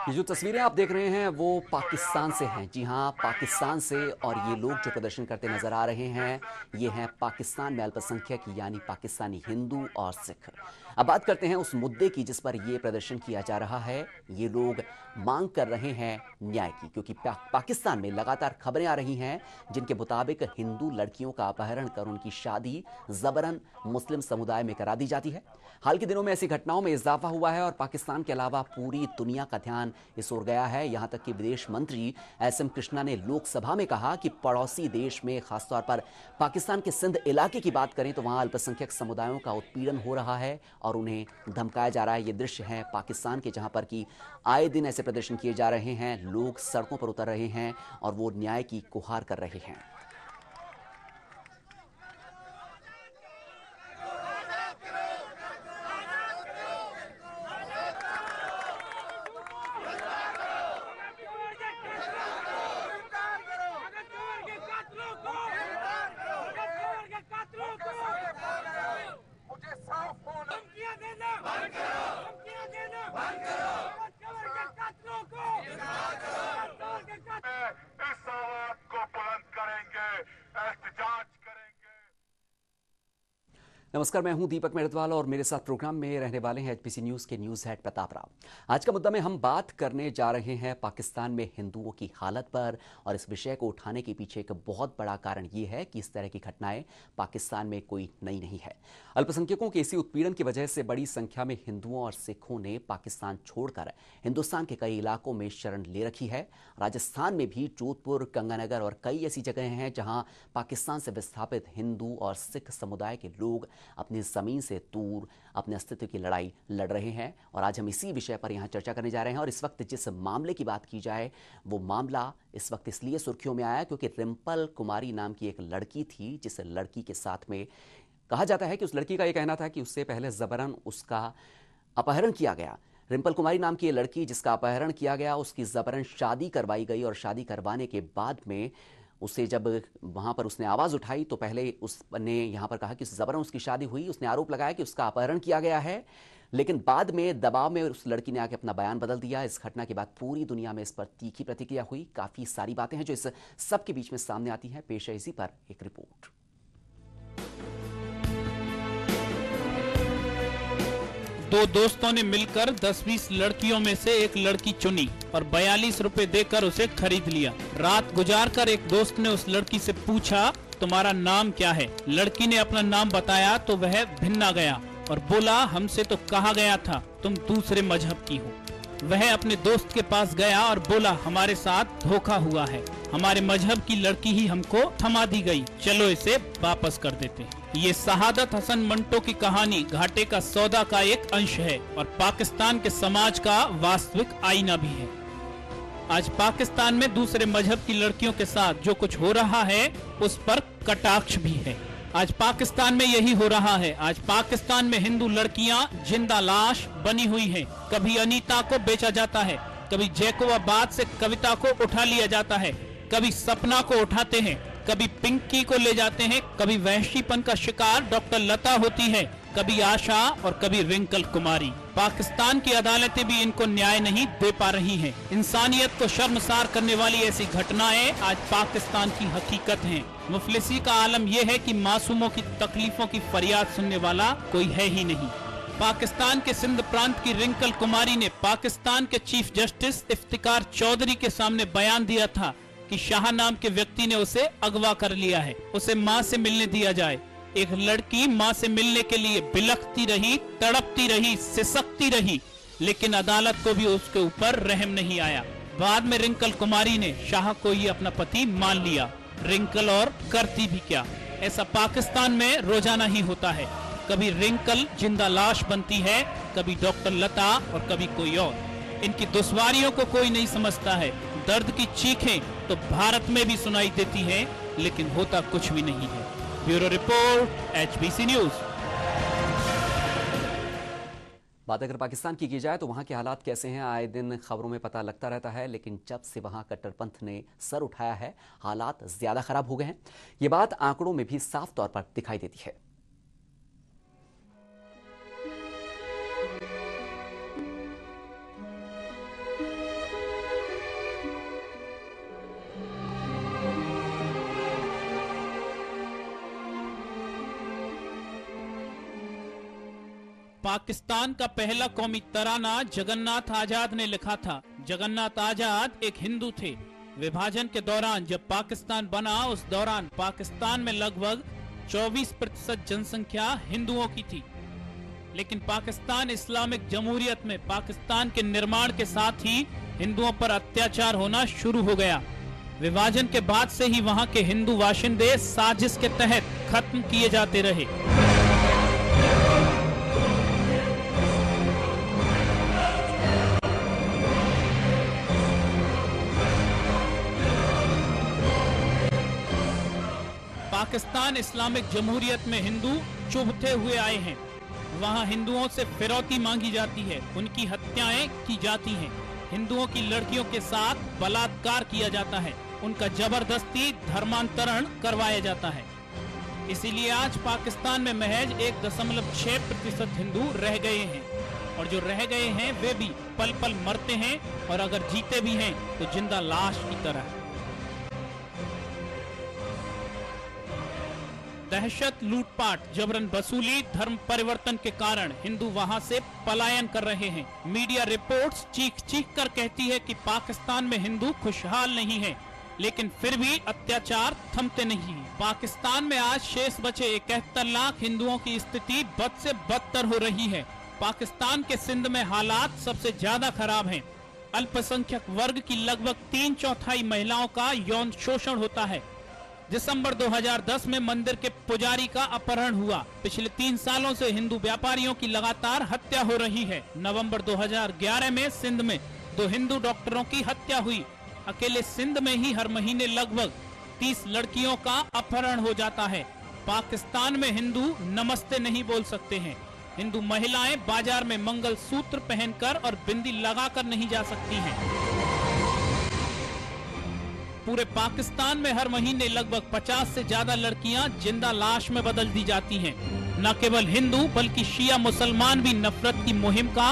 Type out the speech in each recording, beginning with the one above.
ये जो तस्वीरें आप देख रहे हैं वो पाकिस्तान से हैं। जी हाँ, पाकिस्तान से। और ये लोग जो प्रदर्शन करते नजर आ रहे हैं ये हैं पाकिस्तान में अल्पसंख्यक यानी पाकिस्तानी हिंदू और सिख। अब बात करते हैं उस मुद्दे की जिस पर ये प्रदर्शन किया जा रहा है। ये लोग मांग कर रहे हैं न्याय की, क्योंकि पाकिस्तान में लगातार खबरें आ रही हैं जिनके मुताबिक हिंदू लड़कियों का अपहरण कर उनकी शादी जबरन मुस्लिम समुदाय में करा दी जाती है। हाल के दिनों में ऐसी घटनाओं में इजाफा हुआ है और पाकिस्तान के अलावा पूरी दुनिया का ध्यान इस ओर गया है। यहां तक कि विदेश मंत्री एसएम कृष्णा ने लोकसभा में कहा कि पड़ोसी देश में, खासतौर पर पाकिस्तान के सिंध इलाके की बात करें तो वहां अल्पसंख्यक समुदायों का उत्पीड़न हो रहा है और उन्हें धमकाया जा रहा है। ये दृश्य है पाकिस्तान के, जहां पर कि आए दिन ऐसे प्रदर्शन किए जा रहे हैं, लोग सड़कों पर उतर रहे हैं और वो न्याय की गुहार कर रहे हैं। नमस्कार, मैं हूं दीपक मेहरतवाल और मेरे साथ प्रोग्राम में रहने वाले हैं एचपीसी न्यूज के न्यूज हेड प्रताप राव। आज का मुद्दा में हम बात करने जा रहे हैं पाकिस्तान में हिंदुओं की हालत पर, और इस विषय को उठाने के पीछे एक बहुत बड़ा कारण ये है कि इस तरह की घटनाएं पाकिस्तान में कोई नई नहीं है। अल्पसंख्यकों के इसी उत्पीड़न की वजह से बड़ी संख्या में हिंदुओं और सिखों ने पाकिस्तान छोड़कर हिंदुस्तान के कई इलाकों में शरण ले रखी है। राजस्थान में भी जोधपुर, गंगानगर और कई ऐसी जगहें हैं जहां पाकिस्तान से विस्थापित हिंदू और सिख समुदाय के लोग अपनी जमीन से दूर अपने अस्तित्व की लड़ाई लड़ रहे हैं। और आज हम इसी विषय पर यहां चर्चा करने जा रहे हैं। और इस वक्त जिस मामले की बात की जाए वो मामला इस वक्त इसलिए सुर्खियों में आया क्योंकि रिंपल कुमारी नाम की एक लड़की थी, जिस लड़की के साथ में कहा जाता है कि उस लड़की का यह कहना था कि उससे पहले जबरन उसका अपहरण किया गया। रिंपल कुमारी नाम की ये लड़की जिसका अपहरण किया गया, उसकी जबरन शादी करवाई गई और शादी करवाने के बाद में उसे जब वहां पर उसने आवाज उठाई तो पहले उसने यहां पर कहा कि जबरन उसकी शादी हुई। उसने आरोप लगाया कि उसका अपहरण किया गया है, लेकिन बाद में दबाव में उस लड़की ने आके अपना बयान बदल दिया। इस घटना के बाद पूरी दुनिया में इस पर तीखी प्रतिक्रिया हुई। काफी सारी बातें हैं जो इस सब के बीच में सामने आती हैं। पेश है इसी पर एक रिपोर्ट। दो दोस्तों ने मिलकर 10-20 लड़कियों में से एक लड़की चुनी और 42 रुपए देकर उसे खरीद लिया। रात गुजारकर एक दोस्त ने उस लड़की से पूछा, तुम्हारा नाम क्या है? लड़की ने अपना नाम बताया तो वह भिन्ना गया और बोला, हमसे तो कहा गया था तुम दूसरे मजहब की हो। वह अपने दोस्त के पास गया और बोला, हमारे साथ धोखा हुआ है, हमारे मजहब की लड़की ही हमको थमा दी गई, चलो इसे वापस कर देते हैं। ये शहादत हसन मंटो की कहानी घाटे का सौदा का एक अंश है और पाकिस्तान के समाज का वास्तविक आईना भी है। आज पाकिस्तान में दूसरे मजहब की लड़कियों के साथ जो कुछ हो रहा है उस पर कटाक्ष भी है। आज पाकिस्तान में यही हो रहा है। आज पाकिस्तान में हिंदू लड़कियां जिंदा लाश बनी हुई हैं। कभी अनीता को बेचा जाता है, कभी जैकोबाबाद से कविता को उठा लिया जाता है, कभी सपना को उठाते हैं, कभी पिंकी को ले जाते हैं, कभी वहशीपन का शिकार डॉक्टर लता होती है, कभी आशा और कभी रिंकल कुमारी। पाकिस्तान की अदालतें भी इनको न्याय नहीं दे पा रही हैं। इंसानियत को शर्मसार करने वाली ऐसी घटनाएं आज पाकिस्तान की हकीकत हैं। मुफलिसी का आलम यह है कि मासूमों की तकलीफों की फरियाद सुनने वाला कोई है ही नहीं। पाकिस्तान के सिंध प्रांत की रिंकल कुमारी ने पाकिस्तान के चीफ जस्टिस इफ्तिकार चौधरी के सामने बयान दिया था कि शाह नाम के व्यक्ति ने उसे अगवा कर लिया है, उसे मां से मिलने दिया जाए। एक लड़की मां से मिलने के लिए बिलखती रही, तड़पती रही, सिसकती रही, लेकिन अदालत को भी उसके ऊपर रहम नहीं आया। बाद में रिंकल कुमारी ने शाह को ही अपना पति मान लिया। रिंकल और करती भी क्या, ऐसा पाकिस्तान में रोजाना ही होता है। कभी रिंकल जिंदा लाश बनती है, कभी डॉक्टर लता और कभी कोई और। इनकी दुश्वारियों को कोई नहीं समझता है। दर्द की चीखें तो भारत में भी सुनाई देती हैं, लेकिन होता कुछ भी नहीं है। Bureau report, HBC news. बात अगर पाकिस्तान की जाए तो वहां के हालात कैसे हैं, आए दिन खबरों में पता लगता रहता है, लेकिन जब से वहां कट्टरपंथ ने सर उठाया है हालात ज्यादा खराब हो गए हैं। ये बात आंकड़ों में भी साफ तौर पर दिखाई देती है। पाकिस्तान का पहला कौमी तराना जगन्नाथ आजाद ने लिखा था। जगन्नाथ आजाद एक हिंदू थे। विभाजन के दौरान जब पाकिस्तान बना, उस दौरान पाकिस्तान में लगभग 24% जनसंख्या हिंदुओं की थी। लेकिन पाकिस्तान इस्लामिक जमहूरियत में पाकिस्तान के निर्माण के साथ ही हिंदुओं पर अत्याचार होना शुरू हो गया। विभाजन के बाद से ही वहां के हिंदू बाशिंदे साजिश के तहत खत्म किए जाते रहे। पाकिस्तान इस्लामिक जमहूरियत में हिंदू चुभते हुए आए हैं। वहां हिंदुओं से फिरौती मांगी जाती है, उनकी हत्याएं की जाती हैं, हिंदुओं की लड़कियों के साथ बलात्कार किया जाता है, उनका जबरदस्ती धर्मांतरण करवाया जाता है। इसीलिए आज पाकिस्तान में महज 1.6% हिंदू रह गए हैं, और जो रह गए हैं वे भी पल पल मरते हैं, और अगर जीते भी हैं तो जिंदा लाश की तरह। दहशत, लूटपाट, जबरन वसूली, धर्म परिवर्तन के कारण हिंदू वहां से पलायन कर रहे हैं। मीडिया रिपोर्ट्स चीख चीख कर कहती है कि पाकिस्तान में हिंदू खुशहाल नहीं है, लेकिन फिर भी अत्याचार थमते नहीं। पाकिस्तान में आज शेष बचे 71 लाख हिंदुओं की स्थिति बद से बदतर हो रही है। पाकिस्तान के सिंध में हालात सबसे ज्यादा खराब हैं। अल्पसंख्यक वर्ग की लगभग 3/4 महिलाओं का यौन शोषण होता है। दिसंबर 2010 में मंदिर के पुजारी का अपहरण हुआ। पिछले 3 सालों से हिंदू व्यापारियों की लगातार हत्या हो रही है। नवंबर 2011 में सिंध में 2 हिंदू डॉक्टरों की हत्या हुई। अकेले सिंध में ही हर महीने लगभग 30 लड़कियों का अपहरण हो जाता है। पाकिस्तान में हिंदू नमस्ते नहीं बोल सकते हैं। हिंदू महिलाएं बाजार में मंगल सूत्र पहनकर और बिंदी लगाकर नहीं जा सकती हैं। पूरे पाकिस्तान में हर महीने लगभग 50 से ज्यादा लड़कियां जिंदा लाश में बदल दी जाती हैं। न केवल हिंदू बल्कि शिया मुसलमान भी नफरत की मुहिम का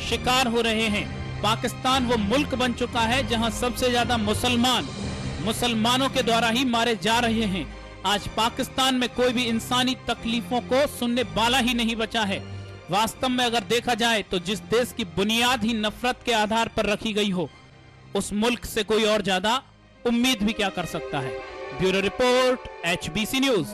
शिकार हो रहे हैं। पाकिस्तान वो मुल्क बन चुका है जहां सबसे ज्यादा मुसलमानों के द्वारा ही मारे जा रहे हैं। आज पाकिस्तान में कोई भी इंसानी तकलीफों को सुनने वाला ही नहीं बचा है। वास्तव में अगर देखा जाए तो जिस देश की बुनियाद ही नफरत के आधार पर रखी गई हो, उस मुल्क से कोई और ज्यादा उम्मीद भी क्या कर सकता है। Bureau report, HBC news.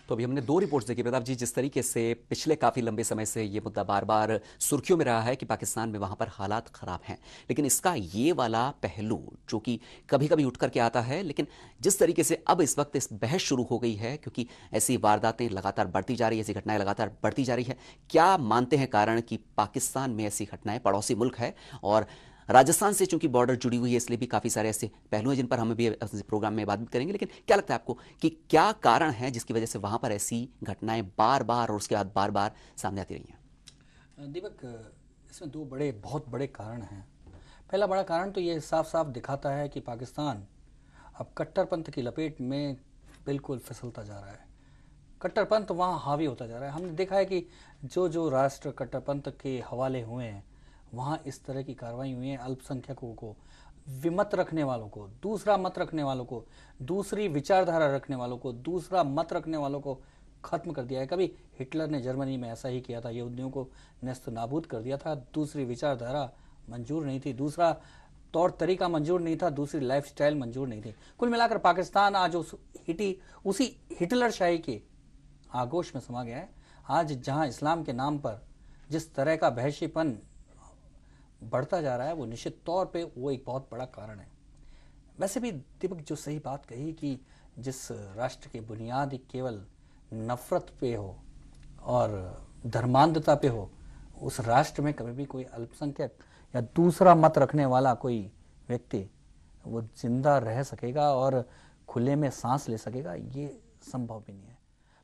तो अभी हमने 2 रिपोर्ट्स देखी प्रताप जी। जिस तरीके से पिछले काफ़ी लंबे समय से ये मुद्दा बार बार सुर्खियों में रहा है कि पाकिस्तान में वहाँ पर हालात ख़राब हैं, लेकिन इसका ये वाला पहलू जो कि कभी कभी उठ करके आता है, लेकिन जिस तरीके से अब इस वक्त इस बहस शुरू हो गई है, क्योंकि ऐसी वारदातें लगातार बढ़ती जा रही है, ऐसी घटनाएं लगातार बढ़ती जा रही है। क्या मानते हैं कारण कि पाकिस्तान में ऐसी घटनाएं, पड़ोसी मुल्क है और राजस्थान से चूंकि बॉर्डर जुड़ी हुई है, इसलिए भी काफ़ी सारे ऐसे पहलू हैं जिन पर हम भी प्रोग्राम में बात भी करेंगे, लेकिन क्या लगता है आपको कि क्या कारण है जिसकी वजह से वहां पर ऐसी घटनाएं बार बार और उसके बाद बार बार सामने आती रही हैं? दीपक, इसमें 2 बहुत बड़े कारण हैं। पहला बड़ा कारण तो ये साफ साफ दिखाता है कि पाकिस्तान अब कट्टरपंथ की लपेट में बिल्कुल फिसलता जा रहा है। कट्टरपंथ वहाँ हावी होता जा रहा है। हमने देखा है कि जो राष्ट्र कट्टरपंथ के हवाले हुए हैं, वहाँ इस तरह की कार्रवाई हुई है। अल्पसंख्यकों को, विमत रखने वालों को, दूसरा मत रखने वालों को, दूसरी विचारधारा रखने वालों को, दूसरा मत रखने वालों को खत्म कर दिया है। कभी हिटलर ने जर्मनी में ऐसा ही किया था, यहूदियों को नेस्त नाबूद कर दिया था। दूसरी विचारधारा मंजूर नहीं थी, दूसरा तौर तरीका मंजूर नहीं था, दूसरी लाइफस्टाइल मंजूर नहीं थी। कुल मिलाकर पाकिस्तान आज उसी हिटलर शाही के आगोश में समा गया है। आज जहाँ इस्लाम के नाम पर जिस तरह का वहशीपन बढ़ता जा रहा है, वो निश्चित तौर पे वो एक बहुत बड़ा कारण है। वैसे भी दीपक, जो सही बात कही कि जिस राष्ट्र की बुनियाद केवल नफरत पे हो और धर्मांधता पे हो, उस राष्ट्र में कभी भी कोई अल्पसंख्यक या दूसरा मत रखने वाला कोई व्यक्ति वो जिंदा रह सकेगा और खुले में सांस ले सकेगा, ये संभव भी नहीं है।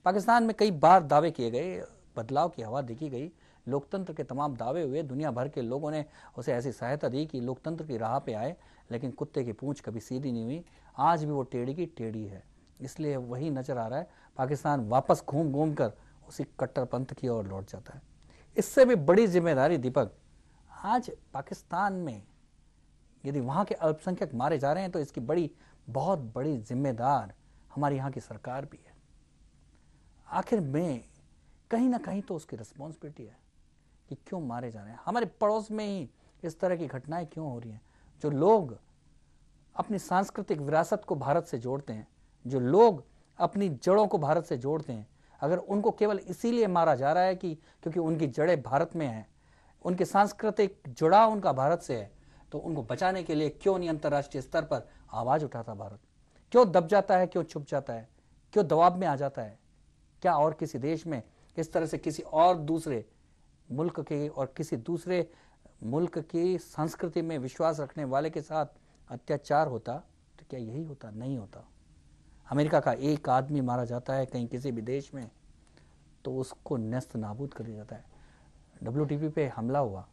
पाकिस्तान में कई बार दावे किए गए, बदलाव की हवा देखी गई, लोकतंत्र के तमाम दावे हुए, दुनिया भर के लोगों ने उसे ऐसी सहायता दी कि लोकतंत्र की राह पे आए, लेकिन कुत्ते की पूंछ कभी सीधी नहीं हुई। आज भी वो टेढ़ी की टेढ़ी है। इसलिए वही नजर आ रहा है, पाकिस्तान वापस घूम घूम कर उसी कट्टरपंथ की ओर लौट जाता है। इससे भी बड़ी जिम्मेदारी दीपक, आज पाकिस्तान में यदि वहाँ के अल्पसंख्यक मारे जा रहे हैं तो इसकी बहुत बड़ी जिम्मेदार हमारी यहाँ की सरकार भी है। आखिर में कहीं ना कहीं तो उसकी रिस्पॉन्सिबिलिटी है कि क्यों मारे जा रहे हैं। हमारे पड़ोस में ही इस तरह की घटनाएं क्यों हो रही हैं। जो लोग अपनी सांस्कृतिक विरासत को भारत से जोड़ते हैं, जो लोग अपनी जड़ों को भारत से जोड़ते हैं, अगर उनको केवल इसीलिए मारा जा रहा है कि क्योंकि उनकी जड़ें भारत में हैं, उनके सांस्कृतिक जुड़ाव उनका भारत से है, तो उनको बचाने के लिए क्यों नहीं अंतर्राष्ट्रीय स्तर पर आवाज उठाता भारत? क्यों दब जाता है, क्यों छुप जाता है, क्यों दबाव में आ जाता है? क्या और किसी देश में इस तरह से किसी और दूसरे मुल्क के और किसी दूसरे मुल्क की संस्कृति में विश्वास रखने वाले के साथ अत्याचार होता तो क्या यही होता? नहीं होता। अमेरिका का एक आदमी मारा जाता है कहीं किसी भी देश में तो उसको नेस्त नाबूद कर दिया जाता है। WTP पे हमला हुआ,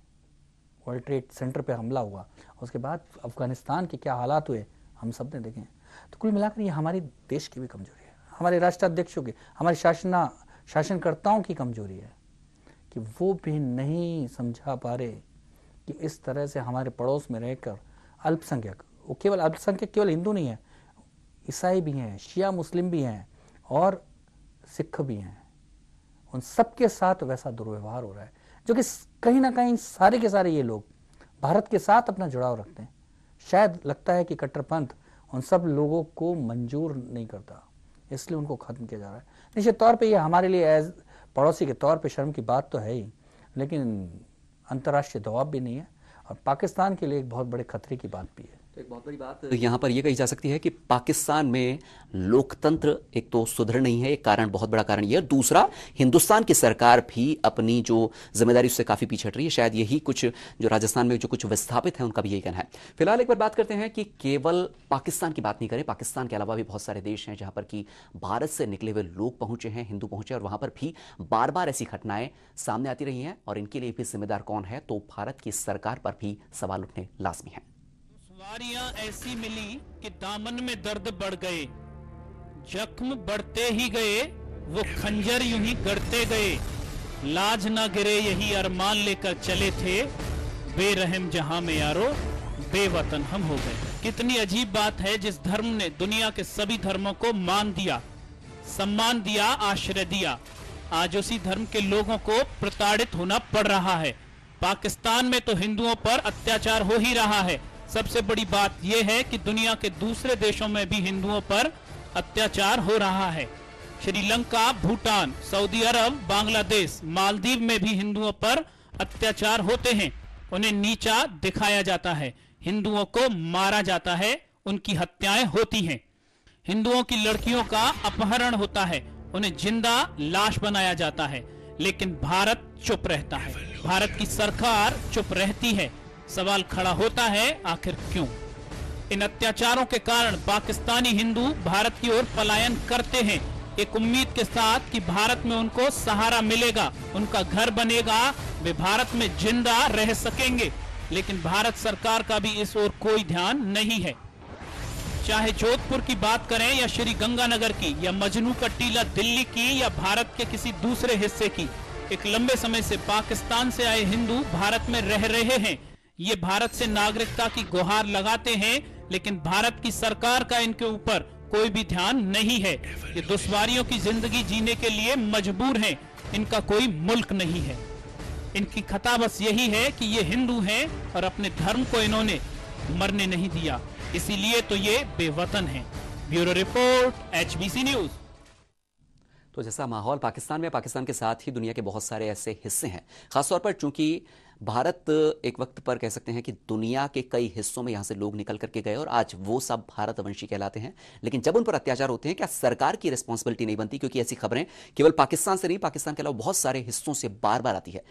वर्ल्ड ट्रेड सेंटर पे हमला हुआ, उसके बाद अफगानिस्तान के क्या हालात हुए हम सब ने देखे। तो कुल मिलाकर ये हमारी देश की भी कमजोरी है, हमारे राष्ट्राध्यक्षों की, हमारे शासनकर्ताओं की कमजोरी है कि वो भी नहीं समझा पा रहे कि इस तरह से हमारे पड़ोस में रहकर अल्पसंख्यक, वो केवल अल्पसंख्यक केवल हिंदू नहीं है, ईसाई भी हैं, शिया मुस्लिम भी हैं और सिख भी हैं, उन सबके साथ वैसा दुर्व्यवहार हो रहा है जो कि कहीं ना कहीं सारे के सारे ये लोग भारत के साथ अपना जुड़ाव रखते हैं। शायद लगता है कि कट्टरपंथ उन सब लोगों को मंजूर नहीं करता, इसलिए उनको खत्म किया जा रहा है। निश्चित तौर पे ये हमारे लिए एज पड़ोसी के तौर पे शर्म की बात तो है ही, लेकिन अंतर्राष्ट्रीय दबाव भी नहीं है और पाकिस्तान के लिए एक बहुत बड़े खतरे की बात भी है। तो एक बहुत बड़ी बात यहाँ पर यह कही जा सकती है कि पाकिस्तान में लोकतंत्र एक तो सुधर नहीं है, एक कारण, बहुत बड़ा कारण यह है। दूसरा, हिंदुस्तान की सरकार भी अपनी जो जिम्मेदारी उससे काफी पीछे हट रही है। शायद यही कुछ जो राजस्थान में जो कुछ विस्थापित हैं उनका भी यही कहना है। फिलहाल एक बार बात करते हैं कि केवल पाकिस्तान की बात नहीं करें, पाकिस्तान के अलावा भी बहुत सारे देश हैं जहां पर कि भारत से निकले हुए लोग पहुंचे हैं, हिंदू पहुंचे, और वहां पर भी बार बार ऐसी घटनाएं सामने आती रही हैं और इनके लिए भी जिम्मेदार कौन है, तो भारत की सरकार पर भी सवाल उठने लाजमी है। सवारियां ऐसी मिली कि दामन में दर्द बढ़ गए, जख्म बढ़ते ही गए, वो खंजर यूं ही गढ़ते गए, लाज ना गिरे यही अरमान लेकर चले थे, बेरहम जहां में यारो बेवतन हम हो गए। कितनी अजीब बात है, जिस धर्म ने दुनिया के सभी धर्मों को मान दिया, सम्मान दिया, आश्रय दिया, आज उसी धर्म के लोगों को प्रताड़ित होना पड़ रहा है। पाकिस्तान में तो हिंदुओं पर अत्याचार हो ही रहा है। सबसे बड़ी बात यह है कि दुनिया के दूसरे देशों में भी हिंदुओं पर अत्याचार हो रहा है। श्रीलंका, भूटान, सऊदी अरब, बांग्लादेश, मालदीव में भी हिंदुओं पर अत्याचार होते हैं। उन्हें नीचा दिखाया जाता है, हिंदुओं को मारा जाता है, उनकी हत्याएं होती हैं। हिंदुओं की लड़कियों का अपहरण होता है, उन्हें जिंदा लाश बनाया जाता है, लेकिन भारत चुप रहता है, भारत की सरकार चुप रहती है। सवाल खड़ा होता है, आखिर क्यों? इन अत्याचारों के कारण पाकिस्तानी हिंदू भारत की ओर पलायन करते हैं, एक उम्मीद के साथ कि भारत में उनको सहारा मिलेगा, उनका घर बनेगा, वे भारत में जिंदा रह सकेंगे। लेकिन भारत सरकार का भी इस ओर कोई ध्यान नहीं है। चाहे जोधपुर की बात करें या श्री गंगानगर की या मजनू का टीला दिल्ली की या भारत के किसी दूसरे हिस्से की, एक लंबे समय से पाकिस्तान से आए हिंदू भारत में रह रहे हैं। ये भारत से नागरिकता की गुहार लगाते हैं, लेकिन भारत की सरकार का इनके ऊपर कोई भी ध्यान नहीं है। ये दुश्वारियों की जिंदगी जीने के लिए मजबूर हैं, इनका कोई मुल्क नहीं है। इनकी खता बस यही है कि ये हिंदू हैं और अपने धर्म को इन्होंने मरने नहीं दिया, इसीलिए तो ये बेवतन हैं। Bureau report, HBC news. तो जैसा माहौल पाकिस्तान में, पाकिस्तान के साथ ही दुनिया के बहुत सारे ऐसे हिस्से हैं, खासतौर पर चूंकि भारत एक वक्त पर कह सकते हैं कि दुनिया के कई हिस्सों में यहां से लोग निकल करके गए और आज वो सब भारतवंशी कहलाते हैं। लेकिन जब उन पर अत्याचार होते हैं, क्या सरकार की रिस्पॉन्सिबिलिटी नहीं बनती? क्योंकि ऐसी खबरें केवल पाकिस्तान से नहीं, पाकिस्तान के अलावा बहुत सारे हिस्सों से बार बार आती है।